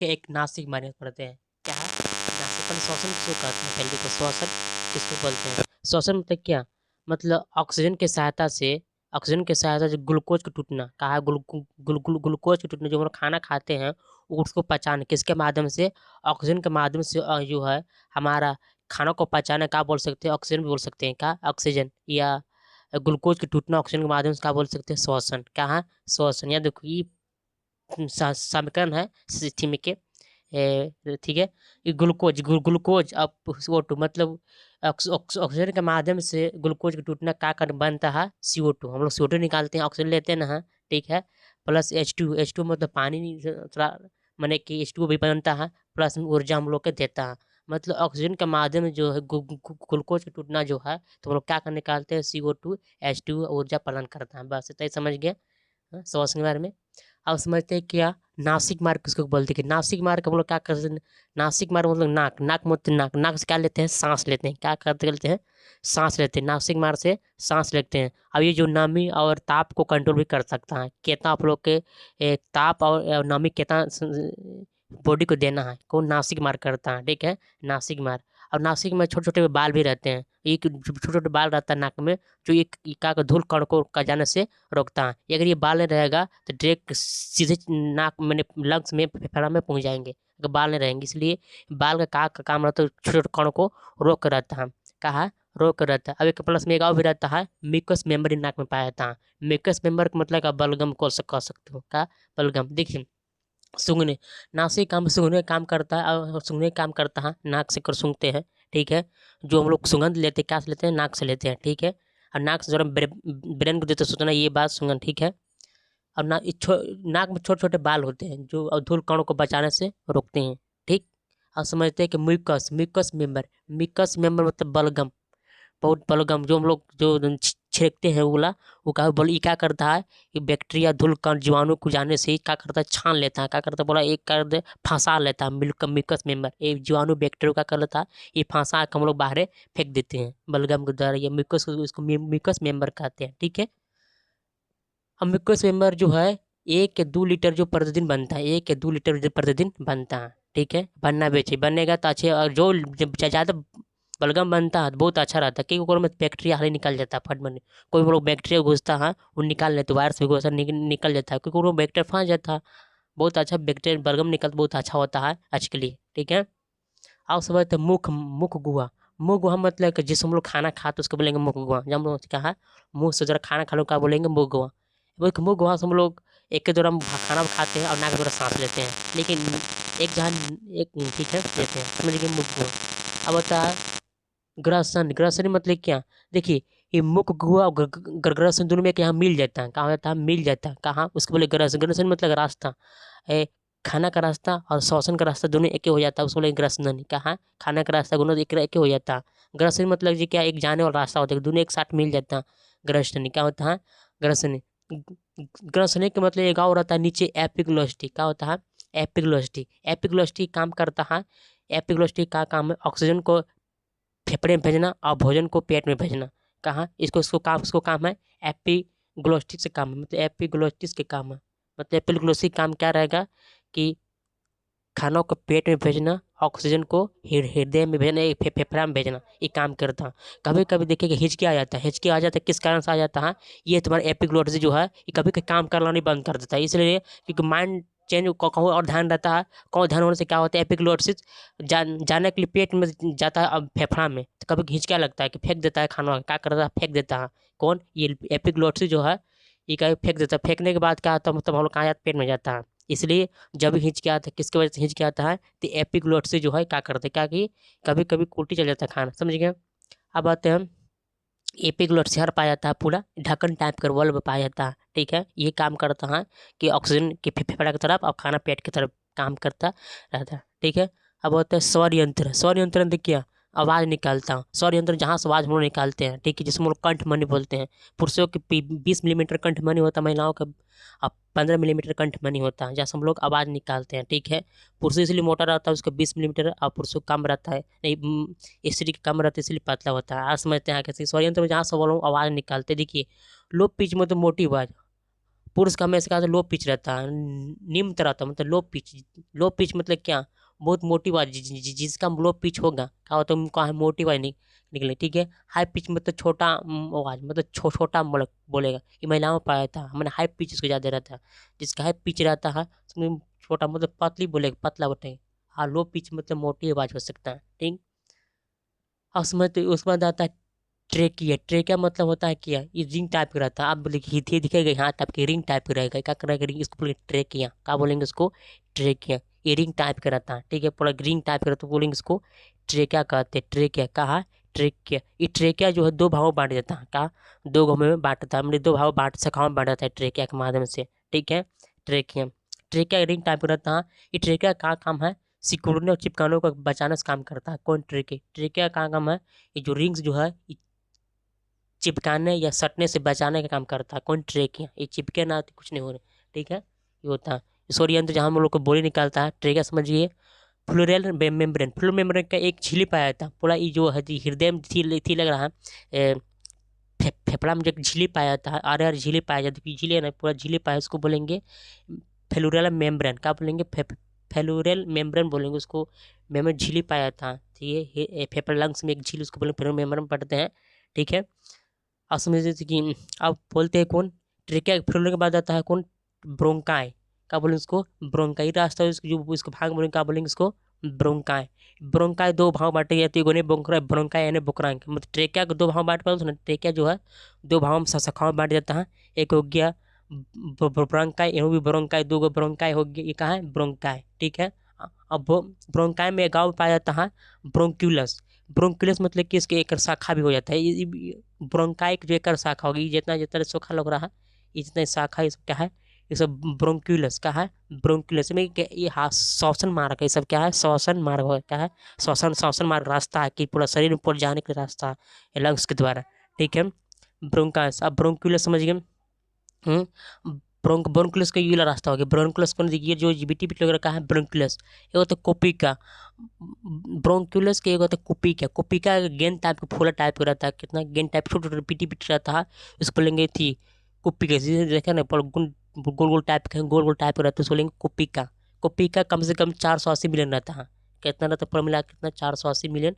एक नासिक माने पड़ते हैं। क्या है नासिक? पहले श्वसन किसको कहते हैं? पहले देखो श्वसन किसको बोलते हैं? श्वसन मतलब क्या? मतलब ऑक्सीजन के सहायता से ग्लूकोज का टूटना। कहा है ग्लूकोज का टूटना, जो हम लोग खाना खाते हैं उसको पचाना किसके माध्यम से? ऑक्सीजन के माध्यम से। जो है हमारा खाना को पचाना, क्या बोल सकते हैं? ऑक्सीजन भी बोल सकते हैं। क्या ऑक्सीजन या ग्लूकोज के टूटना ऑक्सीजन के माध्यम से क्या बोल सकते हैं? श्वसन। क्या है? श्वसन। या देखो ये समीकरण है थीम के। ठीक है। ये ग्लूकोज अब CO2 मतलब ऑक्सीजन के माध्यम से ग्लूकोज का टूटना क्या कर बनता है? CO2। हम लोग CO2 निकालते हैं, ऑक्सीजन लेते हैं ना, हाँ, ठीक है। प्लस H2 मतलब पानी थोड़ा माने कि H2 भी बनता है, प्लस ऊर्जा हम लोग के देता है। मतलब ऑक्सीजन के माध्यम से जो है ग्लूकोज का टूटना जो है, तो हम लोग क्या कर निकालते हैं? CO2 H2 ऊर्जा प्रदान करता है। बस इतना ही समझ गए श्वास के बारे में। अब समझते हैं क्या नासिक मार्ग किसको बोलते हैं? कि नासिक मार्ग हम लोग क्या करते हैं? नासिक मार्ग मतलब नाक, नाक मतलब नाक से क्या लेते हैं? सांस लेते हैं। क्या करते लेते हैं? सांस लेते हैं। नासिक मार्ग से सांस लेते हैं। अब ये जो नमी और ताप को कंट्रोल भी कर सकता है। कितना आप लोग के ताप और नमी कितना बॉडी को देना है, कौन? नासिक मार्ग करता है, ठीक है। नासिक मार्ग। और नासिक में छोटे छोटे बाल भी रहते हैं। एक छोटे छोटे बाल रहता है नाक में, जो एक का धूल कण को का जाने से रोकता है। अगर ये बाल नहीं रहेगा तो डायरेक्ट सीधे नाक मैंने लंग्स में फेफड़ा में पहुंच जाएंगे, अगर बाल नहीं रहेंगे। इसलिए बाल का काम रहता है छोटे छोटे कणों को रोक कर रहता है। कहा रोक कर रहता है। अब एक प्लस में एक और भी रहता है, म्यूकस मेम्ब्रेन नाक में पाया जाता है। म्यूकस मेम्बर का मतलब का बलगम को कह सकते हो। का बलगम? देखिए सूंघने, नासिक काम सूंघने का काम करता है, और सूंघने का काम करता है, नाक से कर सूंघते हैं, ठीक है। जो हम लोग सुगंध लेते हैं क्या से लेते हैं? नाक से लेते हैं, ठीक है। और नाक से जरा ब्रेन को देते हैं सूचना, ये बात सुगंध, ठीक है। और नाक में छोटे छोटे बाल होते हैं जो धूल कणों को बचाने से रोकते हैं, ठीक। और समझते हैं कि म्यूकस मेंबर मतलब बलगम, बहुत बलगम जो हम लोग जो छिड़कते हैं उगला, वो क्या बोल ये क्या करता है? ये बैक्टीरिया धूल कण जीवाणु को जाने से ही क्या करता है? छान लेता है। क्या करता है? बोला एक कर दे फंसा लेता है। म्यूकस मेंबर ये जीवाणु बैक्टीरिया क्या कर लेता है? ये फंसा के हम लोग बाहर फेंक देते हैं बलगम के द्वारा। ये म्यूकस, इसको म्यूकस मेंबर कहते हैं, ठीक है। अब म्यूकस मेंबर जो है 1 या 2 लीटर जो प्रतिदिन बनता है, 1 या 2 लीटर जो प्रतिदिन बनता है, ठीक है। बनना भी चाहिए, बनेगा तो अच्छे। और जो ज़्यादा बलगम बनता है तो बहुत अच्छा रहता है, क्योंकि ओकरो में बैक्टीरिया हाली निकल जाता है फट में। कोई लोग बैक्टीरिया घुसता है वो निकाल लेते, वायरस भी घुसा निकल जाता है, क्योंकि वो बैक्टीरिया फंस जाता है। बहुत अच्छा बैक्टीरिया बलगम निकल बहुत अच्छा होता है आज के लिए, ठीक है। और सब है मुख, मुख गुहा। मुख गुहा मतलब कि जिस हम लोग खाना खाते उसको बोलेंगे मुख गुहा। जब हम लोग क्या है मुँह से जरा खाना खा लो क्या बोलेंगे? मुख गुहा। वो मुख गुहा से हम लोग एक के द्वारा हम खाना खाते हैं और नाक के द्वारा सांस लेते हैं, लेकिन एक जहाँ एक ठीक है लेते हैं, समझ गए? मुख गुहा। अब होता है ग्रासन। ग्रासन मतलब क्या? देखिए ये मुख गुहा और ग्रासन दोनों में यहाँ मिल जाता है। कहाँ हो जाता है? मिल जाता है। कहाँ? उसको बोले ग्रासन। ग्रासन मतलब रास्ता, ए, खाना का रास्ता और श्वसन का रास्ता दोनों एक ही हो जाता है, उसको बोले ग्रसनन। कहाँ? खाना का रास्ता दोनों एक ही हो जाता है। ग्रसन मतलब जी क्या? एक जाने वाला रास्ता होता है, दोनों एक साथ मिल जाता है। ग्रसनी क्या होता है? ग्रसनी। ग्रसनी का मतलब एक और होता है नीचे एपिग्लोस्टी। क्या होता है? एपिग्लोस्टी। एपिग्लोस्टी काम करता है। एपिग्लोस्टी का काम है ऑक्सीजन को फेफड़े में भेजना और भोजन को पेट में भेजना। कहाँ? इसको काम है एपिग्लोस्टिक से काम है, मतलब एपिग्लोस्टिस के काम है। मतलब एपिग्लोस्टिक काम क्या रहेगा कि खानों को पेट में भेजना, ऑक्सीजन को हृदय में भेजना, फेफड़ा में भेजना, ये काम करता है। कभी कभी देखिए कि हिचकी आ जाता है। हिचकी आ जाता है किस कारण से आ जाता है? ये तुम्हारा एपिग्लोटिस जो है ये कभी कभी काम करना नहीं बंद कर देता है, इसलिए क्योंकि माइंड चेंज कहूँ और ध्यान रहता है। कहूँ ध्यान होने से क्या होता है? एपिग्लोटिस जाने के लिए पेट में जाता है, अब फेफड़ा में तो कभी हिचका लगता है कि फेंक देता है खाना, क्या करता है? फेंक देता है। कौन? ये एपिग्लोटिस जो है ये कभी फेंक देता है। फेंकने के बाद क्या होता है? मतलब हम लोग कहाँ जाता है? पेट में जाता है। इसलिए जब भी हिचकी आता है, किसकी वजह से हिचकी आता है? तो एपिग्लोटिस से जो है क्या करते हैं, क्या कि कभी कभी उल्टी चल जाता है खाना, समझ गए? अब आते हैं एपिग्लोटिस हर पाया जाता है, पूरा ढक्कन टाइप का वॉल्व में पाया जाता है, ठीक है। ये काम करता है कि ऑक्सीजन की फेफड़ा की तरफ और खाना पेट की तरफ काम करता रहता है, ठीक है। अब होता है स्वर यंत्र। स्वर यंत्र देखिए आवाज़ निकालता हूँ। स्वर यंत्र जहाँ से आवाज़ हम लोग निकालते हैं, ठीक है, जिसमें हम लोग कंठध्वनि बोलते हैं। पुरुषों की 20 मिलीमीटर कंठध्वनि होता है, महिलाओं का 15 मिलीमीटर कंठध्वनि होता है, जैसे हम लोग आवाज़ निकालते हैं, ठीक है। पुरुष इसलिए मोटा रहता है, उसका 20 मिलीमीटर, और पुरुषों कम रहता है, नहीं स्त्री का कम रहता है इसलिए पतला होता है। आज समझते हैं कैसे स्वर यंत्र में जहाँ से वो लोग आवाज़ निकालते हैं। देखिए लो पिच में तो मोटी आवाज़, पुरुष का हमेशा कहा लो पिच रहता है, निम्न तरह था मतलब लो पिच। लो पिच मतलब क्या, बहुत मोटी आवाज, जिसका लो पिच होगा क्या होता है, उनको मोटी आवाज निकले, ठीक है। हाई पिच मतलब छोटा आवाज, मतलब छोटा बोलेगा, ये महिलाओं में पाया था, मैंने हाई पिच इसको ज़्यादा रहता है। जिसका हाई पिच रहता है उसमें छोटा मतलब पतली बोलेगा, पतला बोलेगा। हाँ, लो पिच मतलब मोटी आवाज हो सकता है, ठीक। और उसमें आता है ट्रेकिया। ट्रेकिया मतलब होता है क्या, ये रिंग टाइप का रहता है, आप बोले दिखेगा यहाँ टाइप की रिंग टाइप का रहेगा, क्या करेगा रिंग, इसको बोलेंगे ट्रेकिया। क्या बोलेंगे इसको, ट्रेकिया। ये रिंग टाइप का रहता है, ठीक है, पूरा रिंग टाइप का रहता है, बोलेंगे इसको ट्रेकिया कहते हैं। ट्रेकिया कहा, ट्रेकिया। ये ट्रेकिया जो है दो भागों में बांट देता है, क्या, दो भागों में बांटता है, मतलब दो भागों बांट शाखाओं में बांट देता है ट्रेकिया के माध्यम से, ठीक है। ट्रेकिया, ट्रेकिया रिंग टाइप का रहता है। ये ट्रेकिया का काम है सिकुड़ने और चिपकाने को बचाने से काम करता है। कौन, ट्रेकिया। ट्रेकिया का काम है ये जो रिंग्स जो है चिपकाने या सटने से बचाने का काम करता है। कौन, ट्रेकिया। ये चिपके ना तो कुछ नहीं हो रहा, ठीक है, ये होता है ईश्वरीय यंत्र जहाँ हम लोग को बोली निकालता है। ट्रेकिया समझिए। फ्लोरल मेम्ब्रेन, फ्लोरल मेम्ब्रेन का एक झिल्ली पाया जाता है, पूरा ये जो है हृदय में थी लग रहा है, फेफड़ा में जो एक झिल्ली पाया जाता है, आर झिल्ली पाया जाती है, झिल्ली है ना, पूरा झिल्ली पाया, उसको बोलेंगे फेलुरल मेम्ब्रेन। क्या बोलेंगे, फेलुरल मेम्ब्रेन बोलेंगे उसको। मेम्ब्रेन झिल्ली पाया जाता है, ठीक है, फेफड़ा लंग्स में एक झिल्ली, उसको बोलेंगे फेलुरल मेम्ब्रेन पढ़ते हैं, ठीक है। आप समझ लीजिए कि आप बोलते हैं कौन, ट्रेकिया फ्लोर के बाद आता है कौन, ब्रोंकाई। क्या बोलेंगे उसको, ब्रोंकाई रास्ता है जो इसको भाग बोलेंगे, क्या बोलेंगे इसको, ब्रोंकाई। ब्रोंकाई दो भाग बांटे जाते हैं, ब्रोंकाई यानी बुकरांक, मतलब ट्रेकिया को दो भाग बांट पाते ना, ट्रेकिया जो है दो भागों में शाखाओं में बांट जाता है। एक हो गया ब्रोंकाई, ये भी ब्रोंकाई, दो गो ब्रोंकाई हो गया, ये कहाँ है, ब्रोंकाई, ठीक है। अब ब्रोंकाई में गाँव पाया जाता है ब्रोंक्यूलस। ब्रोंक्यूलस मतलब कि इसके एक शाखा भी हो जाता है, ब्रोंकाई जो एक शाखा होगी, जितना जितना सूखा लग रहा है, इतना शाखा ये सब क्या है, ये सब ब्रोंक्यूलस का है। ब्रोंक्यूलस में ये श्वसन मार्ग है, ये सब क्या है, श्वसन मार्ग हो, क्या है, श्वसन मार्ग रास्ता है कि पूरा शरीर में पूरा जाने का रास्ता है लंग्स के द्वारा, ठीक है। ब्रोंकास, अब ब्रोंक्यूलस समझ गए। ब्रोंकुलस का ये वाला रास्ता हो गया। ब्रोंकुलस को ये जो जीबीटी पिट लग रखा है ब्रोंकुलस, एक होता है कोपिका। ब्रोंकुलस के एक होता है कोपिका। कोपिका गेंद टाइप का फूला टाइप का रहता है, कितना गेंद टाइप छोटे छोटे पीटी पिट रहता है, इसको बोलेंगे थी कोपिका। देखा ना, पर गोल गोल टाइप का, गोल गोल टाइप का रहता है, उसको बोलेंगे कोपिका। कोपिका कम से कम 480 मिलियन रहता है, कितना रहता है, पर मिला कितना, 480 मिलियन